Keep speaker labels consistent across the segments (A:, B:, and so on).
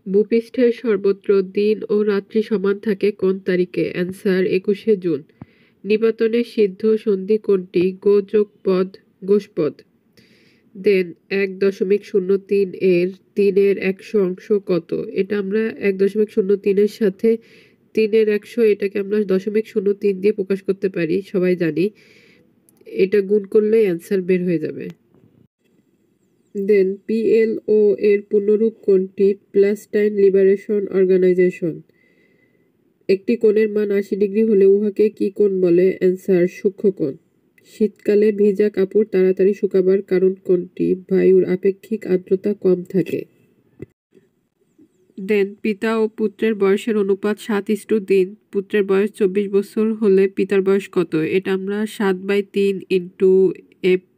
A: ভূপৃষ্ঠের সর্বত্র দিন ও রাত্রি সমান থাকে কোন তারিখে? Answer 21শে June. নিপাতনে সিদ্ধ সন্ধি কোনটি? গোযোগপদ, গোষ্পদ। দেন 1.03 এর 3-এর 100 অংশ কত? এটা আমরা 1.03 এর সাথে 3-এর 100 এটাকে আমরা 0.03 দিয়ে প্রকাশ করতে পারি, সবাই জানি। এটা গুণ করলে অ্যান্সার বের হয়ে যাবে। দেন PLO এর পূর্ণরূপ কোনটি? Palestine liberation organization. একটি কোণের মান 80 ডিগ্রি হলে উহাকে কি কোণ বলে? অ্যান্সার সূক্ষ্মকোণ। শীতকালে ভিজা কাপড় তাড়াতাড়ি শুকাবার কারণ কোনটি? বায়ুর আপেক্ষিক আর্দ্রতা কম থাকে। দেন পিতা ও পুত্রের বয়সের অনুপাত 7:3। পুত্রের বয়স 24 বছর হলে পিতার বয়স কত? এটা আমরা 7/3 ইন্টু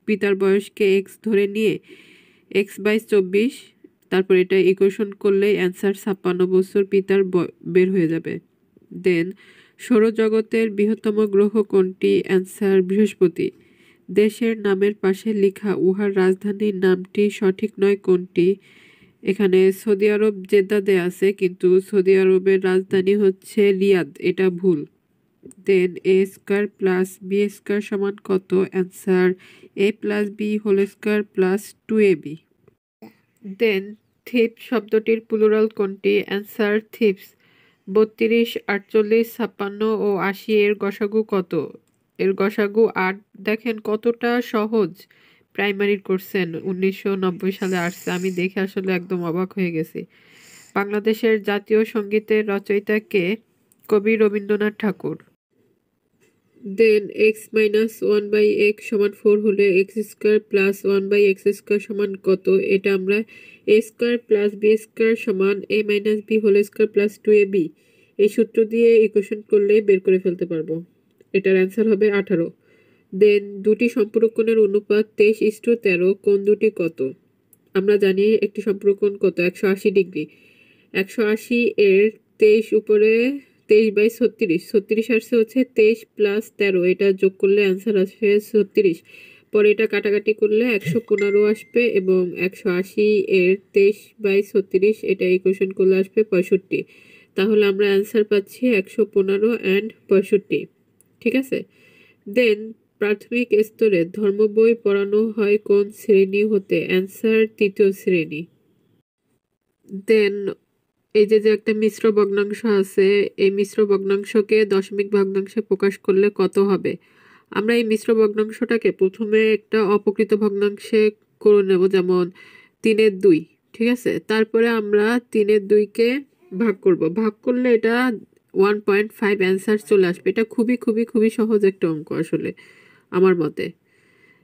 A: পিতার বয়সকে x ধরে নিয়ে x/24, তারপর এটা ইকুয়েশন করলে অ্যান্সার 56 বছর পিতার বের হয়ে যাবে। দেন সৌরজগতের বৃহত্তম গ্রহ কোনটি? অ্যান্সার বৃহস্পতি। দেশের নামের পাশে লেখা উহার রাজধানীর নামটি সঠিক নয় কোনটি? এখানে সৌদি আরব জেদ্দা দেয়া আছে, কিন্তু সৌদি আরবের রাজধানী হচ্ছে রিয়াদ, এটা ভুল। দেন a² + b² সমান কত? Answer a + b² + 2ab। দেন থিপ শব্দটির প্লুরাল কোনটি? অ্যান্সার থিপস। 32, 48, 56 ও 80 এর গসাগু কত? এর গসাগু 8। দেখেন কতটা সহজ। প্রাইমারি কোর্সেন 1990 সালে আসছে, আমি দেখে আসলে একদম অবাক হয়ে গেছি। বাংলাদেশের জাতীয় সঙ্গীতের রচয়িতা কে? কবি রবীন্দ্রনাথ ঠাকুর। দেন x-1/x সমান 4 হলে x² + 1/x² সমান কত? এটা আমরা a² + b² সমান a - b² + 2ab এই সূত্র দিয়ে ইকুয়েশন করলেই বের করে ফেলতে পারবো। এটার অ্যান্সার হবে 18। দেন দুটি সম্পূরক কোণের অনুপাত 23:13। কোণ দুটি কত? আমরা জানি একটি সম্পূরক কোণ কত? 180 ডিগ্রি। 180 এর 23 উপরে 23/36, 36 আসছে হচ্ছে 23 + 13, এটা যোগ করলে অ্যান্সার আসবে 36। পরে এটা কাটাকাটি করলে 115 আসবে এবং 180 এর 23/36 এটা ইকুয়েশন করলে আসবে 65। তাহলে আমরা অ্যান্সার পাচ্ছি 115 and 65। ঠিক আছে। দেন প্রাথমিক স্তরে ধর্ম বই পড়ানো হয় কোন শ্রেণী হতে? অ্যান্সার 3য় শ্রেণী। দেন এই যে একটা মিশ্র ভগ্নাংশ আছে, এই মিশ্র ভগ্নাংশকে দশমিক ভগ্নাংশে প্রকাশ করলে কত হবে? আমরা এই মিশ্র ভগ্নাংশটাকে প্রথমে একটা অপকৃত ভগ্নাংশে করে নেব, যেমন 3/2। ঠিক আছে, তারপরে আমরা 3/2-কে ভাগ করব। ভাগ করলে এটা 1.5 অ্যান্সার চলে আসবে। এটা খুবই খুবই খুবই সহজ একটা অঙ্ক আসলে আমার মতে।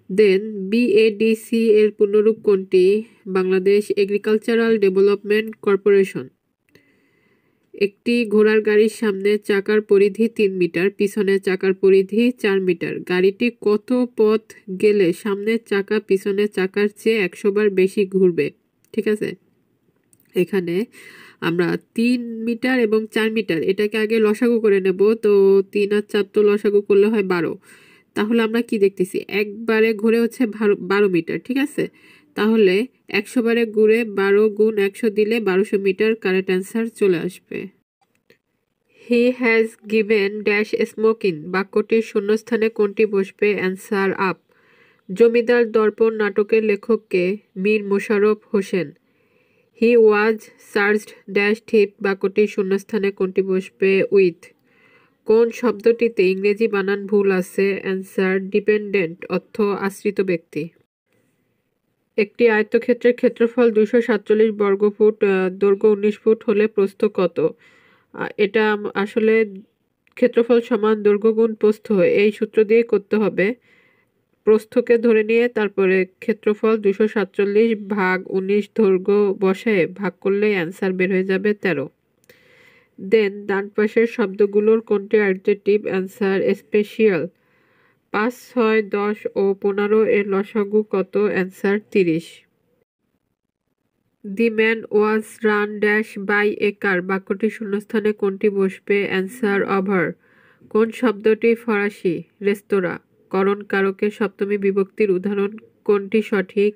A: দেন BADC এর পূর্ণরূপ কোনটি? Bangladesh agricultural development corporation. একটি ঘোড়ার গাড়ির সামনে চাকার পরিধি 3 মিটার, পিছনের চাকার পরিধি 4 মিটার। গাড়িটি কত পথ গেলে সামনের চাকা পিছনের চাকার চেয়ে 100 বার বেশি ঘুরবে? ঠিক আছে, এখানে আমরা 3 মিটার এবং 4 মিটার এটাকে আগে লসাগু করে নেব। তো 3 আর 4 তো লসাগু করলে হয় 12। তাহলে আমরা কি দেখতেছি? একবারে ঘুরে হচ্ছে 12 মিটার। ঠিক আছে, তাহলে 100 বারে ঘুরে 12 গুণ 100 দিলে 1200 মিটার কারেক্ট অ্যান্সার চলে আসবে। He has given dash smoking বাক্যটির শূন্যস্থানে কোনটি বসবে? Answer up. জমিদার দর্পণ নাটকের লেখককে? মীর মোশাররফ হোসেন। হি ওয়াজ চার্জড ড্যাশ থিপ বাক্যটির শূন্যস্থানে কোনটি বসবে? উইথ। কোন শব্দটিতে ইংরেজি বানান ভুল আছে? অ্যান্সার ডিপেন্ডেন্ট, অর্থ আশ্রিত ব্যক্তি। একটি আয়তক্ষেত্রের ক্ষেত্রফল 247 বর্গফুট, দৈর্ঘ্য 19 ফুট হলে প্রস্থ কত? এটা আসলে ক্ষেত্রফল সমান দৈর্ঘ্য গুণ প্রস্থ, এই সূত্র দিয়ে করতে হবে। প্রস্থকে ধরে নিয়ে তারপরে ক্ষেত্রফল 247 ভাগ 19 দৈর্ঘ্য বসায় ভাগ করলে অ্যান্সার বের হয়ে যাবে 13। দেন ডান পাশের শব্দগুলোর কোনটি অ্যাডজেক্টিভ? Answer special. 5, 6, 10 ও 15 এর লসাগু কত? Answer 30। The man was run dash by a car বাক্যটির শূন্যস্থানে কোনটি বসবে? Answer over. কোন শব্দটি ফরাসি? রেস্তোরাঁ। করণ কারকের সপ্তমী বিভক্তির উদাহরণ কোনটি সঠিক?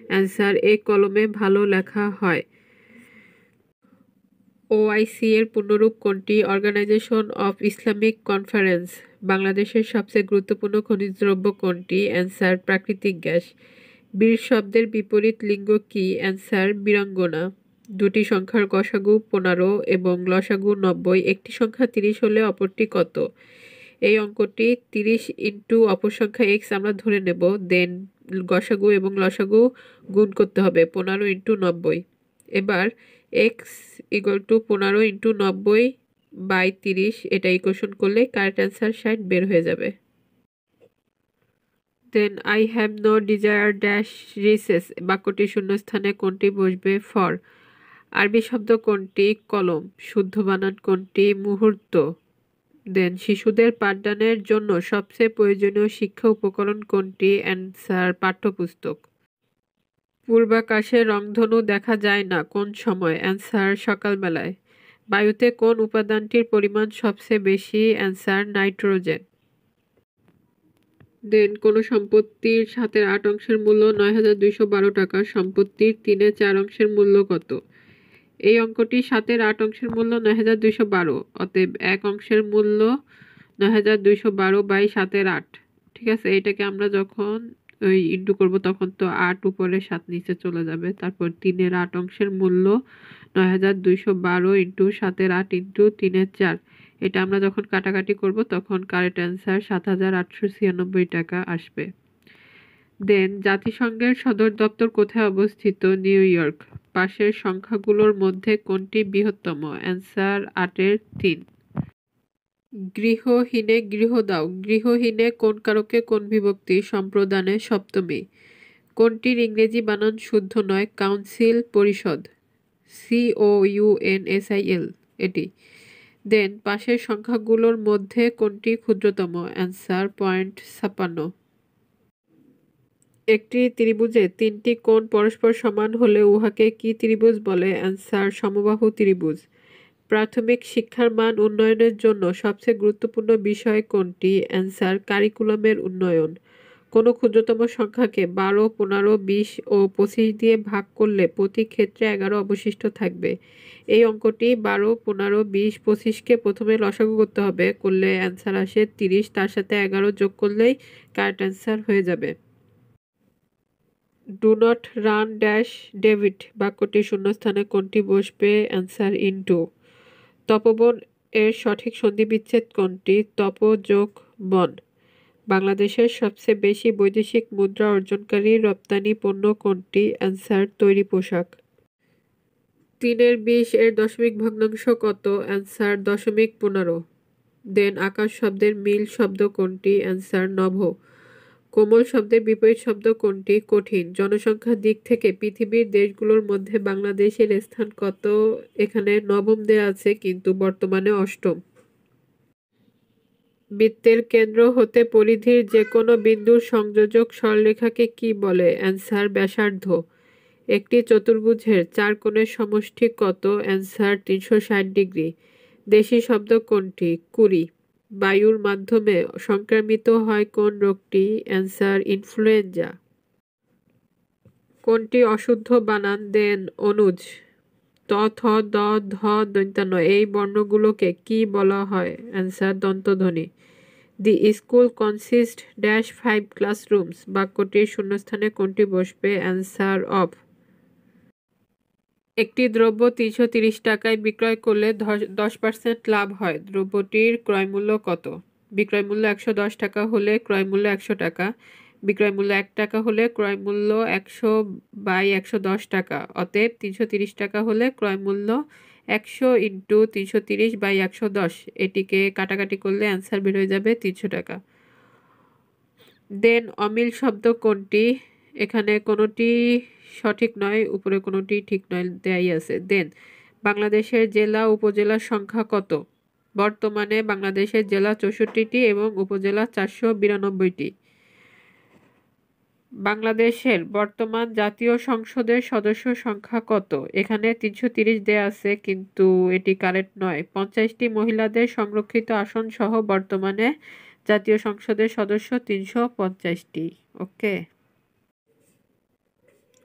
A: অ্যান্সার এ কলমে ভালো লেখা হয়। ওআইসি এর পূর্ণরূপ কোনটি? Organization of Islamic conference. বাংলাদেশের সবচেয়ে গুরুত্বপূর্ণ খনিজ দ্রব্য কোনটি? অ্যান্সার প্রাকৃতিক গ্যাস। বীর শব্দের বিপরীত লিঙ্গ কি? অ্যান্সার বীরাঙ্গনা। দুটি সংখ্যার গসাগু 15 এবং লসাগু 90, একটি সংখ্যা 30 হলে অপরটি কত? এই অঙ্কটি 30 ইন্টু অপর সংখ্যা x আমরা ধরে নেব, দেন গসাগু এবং লসাগু গুণ করতে হবে 15 ইন্টু 90। এবার x ইকুয়াল টু 15 ইন্টু 90/30, এটা ইকুয়েশন করলে কারেক্ট অ্যান্সার 60 বের হয়ে যাবে। Then I have no desire dash recess, বাক্যটি শূন্যস্থানে কোনটি বসবে? ফর। আরবি শব্দ কোনটি? কলম। শুদ্ধ বানান কোনটি? মুহূর্ত। দেন শিশুদের পাঠদানের জন্য সবচেয়ে প্রয়োজনীয় শিক্ষা উপকরণ কোনটি? অ্যান্সার পাঠ্যপুস্তক। পূর্বাকাশে রংধনু দেখা যায় না কোন সময়? অ্যান্সার সকালবেলায়। বায়ুতে কোন উপাদানটির পরিমাণ সবচেয়ে বেশি? Answer nitrogen. দেন কোন সম্পত্তির 7/8 অংশের মূল্য 9,212 টাকা, সম্পত্তির 3/4 অংশের মূল্য কত? এই অঙ্কটি 7/8 অংশের মূল্য 9,212, অতএব 1 অংশের মূল্য 9,212/7/8। ঠিক আছে, এটাকে আমরা যখন ওই ইন্টু করব তখন তো 8 উপরে 7 নিচে চলে যাবে। তারপর 3/8 অংশের মূল্য 9,212 ইন্টু 7/8 ইন্টু 3/4। এটা আমরা যখন কাটাকাটি করব তখন কারেক্ট অ্যান্সার 7,896 টাকা আসবে। দেন জাতিসংঘের সদর দপ্তর কোথায় অবস্থিত? New York. পাশের সংখ্যাগুলোর মধ্যে কোনটি বৃহত্তম? অ্যান্সার 8-এর 3। গৃহহীনে গৃহ দাও, গৃহহীনে কোন কারকে কোন বিভক্তি? সম্প্রদানে সপ্তমী। কোনটির ইংরেজি বানান শুদ্ধ নয়? কাউন্সিল, পরিষদ। COUNSIL এটি। দেন পাশের সংখ্যাগুলোর মধ্যে কোনটি ক্ষুদ্রতম? অ্যান্সার 0.56। একটি ত্রিভুজে 3টি কোণ পরস্পর সমান হলে উহাকে কি ত্রিভুজ বলে? অ্যান্সার সমবাহু ত্রিভুজ। প্রাথমিক শিক্ষার মান উন্নয়নের জন্য সবচেয়ে গুরুত্বপূর্ণ বিষয় কোনটি? অ্যান্সার কারিকুলামের উন্নয়ন। কোনো ক্ষুদ্রতম সংখ্যাকে 12, 15, 20 ও 25 দিয়ে ভাগ করলে প্রতি ক্ষেত্রে 11 অবশিষ্ট থাকবে। এই অঙ্কটি 12, 15, 20, 25কে প্রথমে লসাগু করতে হবে, করলে অ্যান্সার আসে 30, তার সাথে 11 যোগ করলেই কারেক্ট অ্যান্সার হয়ে যাবে। Do not run dash David, বাক্যটি শূন্যস্থানে কোনটি বসবে? Answer into. তপবন এর সঠিক সন্ধিবিচ্ছেদ কোনটি? তপ যোগ বন। বাংলাদেশের সবচেয়ে বেশি বৈদেশিক মুদ্রা অর্জনকারী রপ্তানি পণ্য কোনটি? অ্যান্সার তৈরি পোশাক। 3/20 এর দশমিক ভগ্নাংশ কত? অ্যান্সার 0.15। দেন আকাশ শব্দের মিল শব্দ কোনটি? অ্যান্সার নভ। কোমল শব্দের বিপরীত শব্দ কোনটি? কঠিন। জনসংখ্যার দিক থেকে পৃথিবীর দেশগুলোর মধ্যে বাংলাদেশের স্থান কত? এখানে নবম দেয়া আছে কিন্তু বর্তমানে অষ্টম। বৃত্তের কেন্দ্র হতে পরিধির যে কোনো বিন্দুর সংযোজক সরলরেখাকে কি বলে? অ্যান্সার ব্যাসার্ধ। একটি চতুর্ভুজের 4 কোণের সমষ্টি কত? Answer 360 degree. দেশি শব্দ কোনটি? কুড়ি। বায়ুর মাধ্যমে সংক্রামিত হয় কোন রোগটি? Answer influenza. কোনটি অশুদ্ধ বানান? দেন অনুজ। ত, থ, দ, ধ, দন্ত্য এই বর্ণগুলোকে কি বলা হয়? অ্যান্সার দন্তধ্বনি। The school consist dash 5 classrooms, বাক্যটির শূন্যস্থানে কোনটি বসবে? Answer of. একটি দ্রব্য 330 টাকায় বিক্রয় করলে 10% লাভ হয়, দ্রব্যটির ক্রয়মূল্য কত? বিক্রয়মূল্য 110 টাকা হলে ক্রয়মূল্য 100 টাকা, বিক্রয়মূল্য 1 টাকা হলে ক্রয়মূল্য 100/110 টাকা, অতএব 330 টাকা হলে ক্রয়মূল্য 100 ইন্টু 330/110। এটিকে কাটাকাটি করলে অ্যান্সার বের হয়ে যাবে 300 টাকা। দেন অমিল শব্দ কোনটি? এখানে কোনোটি সঠিক নয়, উপরে কোনোটি ঠিক নয়, দেয়াই আছে। দেন বাংলাদেশের জেলা উপজেলার সংখ্যা কত? বর্তমানে বাংলাদেশের জেলা 64টি এবং উপজেলা 492টি। বাংলাদেশের বর্তমান জাতীয় সংসদের সদস্য সংখ্যা কত? এখানে 330 দেয়া আছে কিন্তু এটি কারেক্ট নয়। 50টি মহিলাদের সংরক্ষিত আসন সহ বর্তমানে জাতীয় সংসদের সদস্য 350টি। ওকে।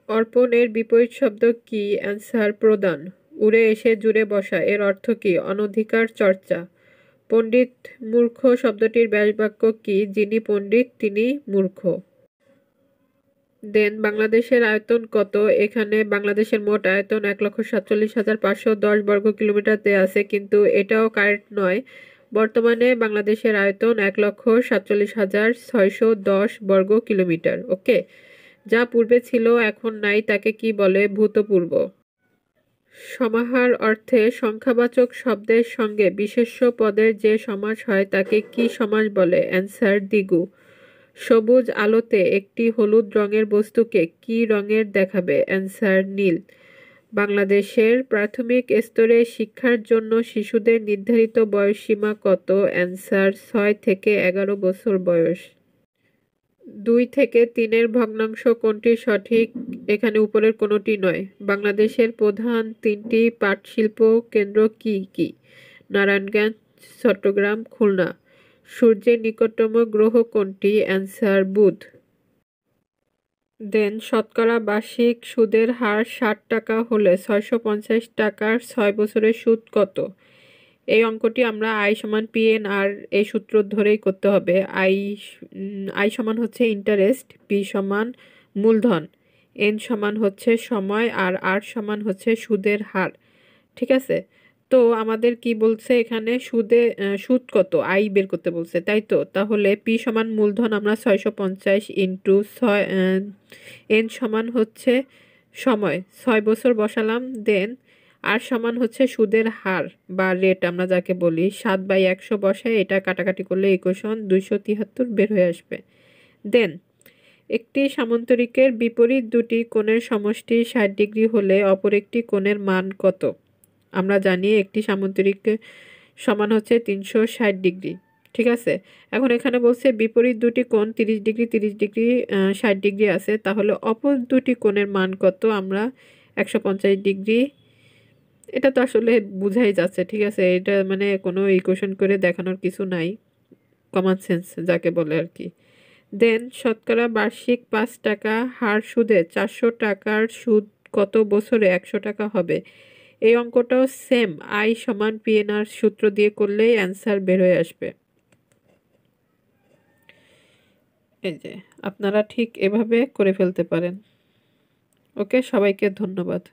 A: অর্পণ এর বিপরীত শব্দ কি? অ্যান্সার প্রদান। উড়ে এসে জুড়ে বসা, এর অর্থ কি? অনধিকার চর্চা। পণ্ডিত মূর্খ শব্দটির ব্যাসবাক্য কি? যিনি পণ্ডিত তিনি মূর্খ। দেন বাংলাদেশের আয়তন কত? এখানে বাংলাদেশের মোট আয়তন 1,47,510 বর্গ কিলোমিটার দেয়া আছে, কিন্তু এটাও কারেক্ট নয়। বর্তমানে বাংলাদেশের আয়তন 1,47,610 বর্গ কিলোমিটার। ওকে, যা পূর্বে ছিল এখন নাই তাকে কি বলে? ভূতপূর্ব। সমাহার অর্থে সংখ্যাবাচক শব্দের সঙ্গে বিশেষ্য পদের যে সমাস হয় তাকে কি সমাস বলে? অ্যান্সার দ্বিগু। সবুজ আলোতে একটি হলুদ রঙের বস্তুকে কি রঙের দেখাবে? অ্যান্সার নীল। বাংলাদেশের প্রাথমিক স্তরে শিক্ষার জন্য শিশুদের নির্ধারিত বয়সসীমা কত? অ্যান্সার 6 থেকে 11 বছর বয়স। 2 থেকে 3-এর ভগ্নাংশ কোনটি সঠিক? এখানে উপরের কোনোটি নয়। বাংলাদেশের প্রধান 3টি পাটশিল্প কেন্দ্র কি কি? নারায়ণগঞ্জ, চট্টগ্রাম, খুলনা। সূর্যের নিকটতম গ্রহ কোনটি? অ্যান্সার বুধ। দেন শতকরা বার্ষিক সুদের হার 60 টাকা হলে 650 টাকার 6 বছরের সুদ কত? এই অঙ্কটি আমরা আই সমান PNR এই সূত্র ধরেই করতে হবে। আই সমান হচ্ছে ইন্টারেস্ট, পি সমান মূলধন, এন সমান হচ্ছে সময়, আর আর সমান হচ্ছে সুদের হার। ঠিক আছে, তো আমাদের কি বলছে এখানে? সুদ কত? আই বের করতে বলছে, তাই তো? তাহলে পি সমান মূলধন আমরা 650 ইন্টু 6, এন সমান হচ্ছে সময় 6 বছর বসালাম। দেন আর সমান হচ্ছে সুদের হার বা রেট আমরা যাকে বলি, 7/100 বসায় এটা কাটাকাটি করলে ইকুয়েশন 273 বের হয়ে আসবে। দেন একটি সামান্তরিকের বিপরীত দুটি কোণের সমষ্টি 60 ডিগ্রি হলে অপর একটি কোণের মান কত? আমরা জানি একটি সামান্তরিক সমান হচ্ছে 360 ডিগ্রি। ঠিক আছে, এখন এখানে বলছে বিপরীত দুটি কোণ 30 ডিগ্রি 30 ডিগ্রি 60 ডিগ্রি আছে, তাহলে অপর দুটি কোণের মান কত? আমরা 150 ডিগ্রি। এটা তো আসলে বুঝাই যাচ্ছে। ঠিক আছে, এটা মানে কোনো ইকুয়েশন করে দেখানোর কিছু নাই, কমন সেন্স যাকে বলে আর কি। দেন শতকরা বার্ষিক 5 টাকা হার সুদে 400 টাকার সুদ কত বছরে 100 টাকা হবে? এই অঙ্কটাও সেম আই সমান PNR সূত্র দিয়ে করলেই অ্যান্সার বের হয়ে আসবে। এই যে আপনারা ঠিক এভাবে করে ফেলতে পারেন। ওকে, সবাইকে ধন্যবাদ।